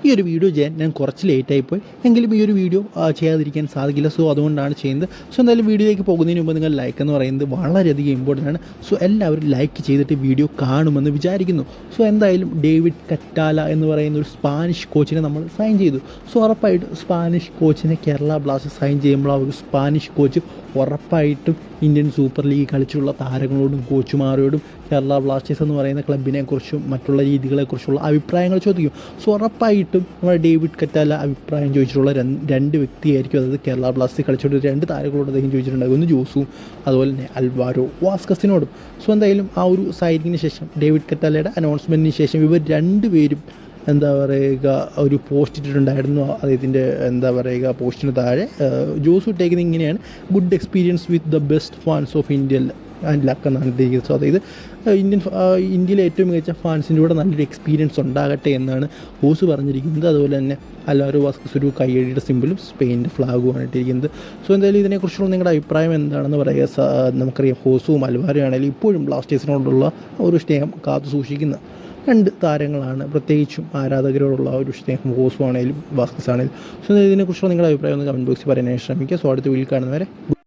ഈ ഒരു വീഡിയോ ചെയ്യാൻ ഞാൻ കുറച്ച് ലേറ്റായിപ്പോയി, എങ്കിലും ഈ ഒരു വീഡിയോ ചെയ്യാതിരിക്കാൻ സാധിക്കില്ല. സോ അതുകൊണ്ടാണ് ചെയ്യുന്നത്. സോ എന്തായാലും വീഡിയോയിലേക്ക് പോകുന്നതിന് മുമ്പ് നിങ്ങൾ ലൈക്ക് എന്ന് പറയുന്നത് വളരെയധികം ഇമ്പോർട്ടൻ്റ് ആണ്. സോ എല്ലാവരും ലൈക്ക് ചെയ്തിട്ട് വീഡിയോ കാണുമെന്ന് വിചാരിക്കുന്നു. സോ എന്തായാലും ഡേവിഡ് കറ്റാല എന്ന് പറയുന്ന ഒരു സ്പാനിഷ് കോച്ചിനെ നമ്മൾ സൈൻ ചെയ്തു. സോ ഉറപ്പായിട്ടും സ്പാനിഷ് കോച്ചിനെ കേരള ബ്ലാസ്റ്റേഴ്സ് സൈൻ ചെയ്യുമ്പോൾ ആ ഒരു സ്പാനിഷ് കോച്ച് ഉറപ്പായിട്ടും ഇന്ത്യൻ സൂപ്പർ ലീഗ് കളിച്ചുള്ള താരങ്ങളോടും കോച്ചുമാരോടും കേരള ബ്ലാസ്റ്റേഴ്സ് എന്ന് പറയുന്ന ക്ലബിനെക്കുറിച്ചും മറ്റുള്ള രീതികളെക്കുറിച്ചുള്ള അഭിപ്രായങ്ങൾ ചോദിക്കും. സോ ഉറപ്പായിട്ടും നമ്മുടെ ഡേവിഡ് കറ്റാല അഭിപ്രായം ചോദിച്ചിട്ടുള്ള രണ്ട് വ്യക്തിയായിരിക്കും. അതായത് കേരള ബ്ലാസ്റ്റേഴ്സ് കളിച്ചുകൊണ്ട് 2 താരങ്ങളോട് അദ്ദേഹം ചോദിച്ചിട്ടുണ്ടാകും. ഒന്ന് ജോസും അതുപോലെ തന്നെ അൽവാരോ വാസ്കസിനോടും. സോ എന്തായാലും ആ ഒരു സൈനിങ്ങിന് ശേഷം ഡേവിഡ് കറ്റാലയുടെ അനൗൺസ്മെൻറ്റിന് ശേഷം ഇവർ 2 പേരും ഒരു പോസ്റ്റ് ഇട്ടിട്ടുണ്ടായിരുന്നു. അദ്ദേഹത്തിൻ്റെ പോസ്റ്റിന് താഴെ ജോസ് ഇട്ടേക്കുന്നത് ഇങ്ങനെയാണ്: good experience with the best fans of India and luck എന്നാണ് ഇട്ടിരിക്കുന്നത്. സോ അതായത് ഇന്ത്യയിലെ ഏറ്റവും മികച്ച ഫാൻസിൻ്റെ കൂടെ നല്ലൊരു എക്സ്പീരിയൻസ് ഉണ്ടാകട്ടെ എന്നാണ് ജോസ് പറഞ്ഞിരിക്കുന്നത്. അതുപോലെ തന്നെ അൽവാരോ വാസ്കസ് ഒരു കയ്യടിയുടെ സിമ്പിളും സ്പെയിൻ്റെ ഫ്ലാഗുമാണ് ഇട്ടിരിക്കുന്നത്. സോ എന്തായാലും ഇതിനെക്കുറിച്ചുള്ള നിങ്ങളുടെ അഭിപ്രായം എന്താണെന്ന് പറയുക. നമുക്കറിയാം ഹോസും അൽവാരോ ആണെങ്കിലും ഇപ്പോഴും ബ്ലാസ്റ്റേഴ്സിനോടുള്ള ഒരു സ്നേഹം കാത്തു സൂക്ഷിക്കുന്ന 2 താരങ്ങളാണ്. പ്രത്യേകിച്ചും ആരാധകരോടുള്ള ഒരു സ്നേഹം ഹോസും ആണെങ്കിലും വാസ്കസ് ആണെങ്കിലും. സോ ഇതിനെക്കുറിച്ചുള്ള നിങ്ങളുടെ അഭിപ്രായം ഒന്ന് കമൻറ്റ് ബോക്സിൽ പറയാനായി ശ്രമിക്കുക. സോ അടുത്ത വീഡിയോയിൽ കാണുന്നവരെ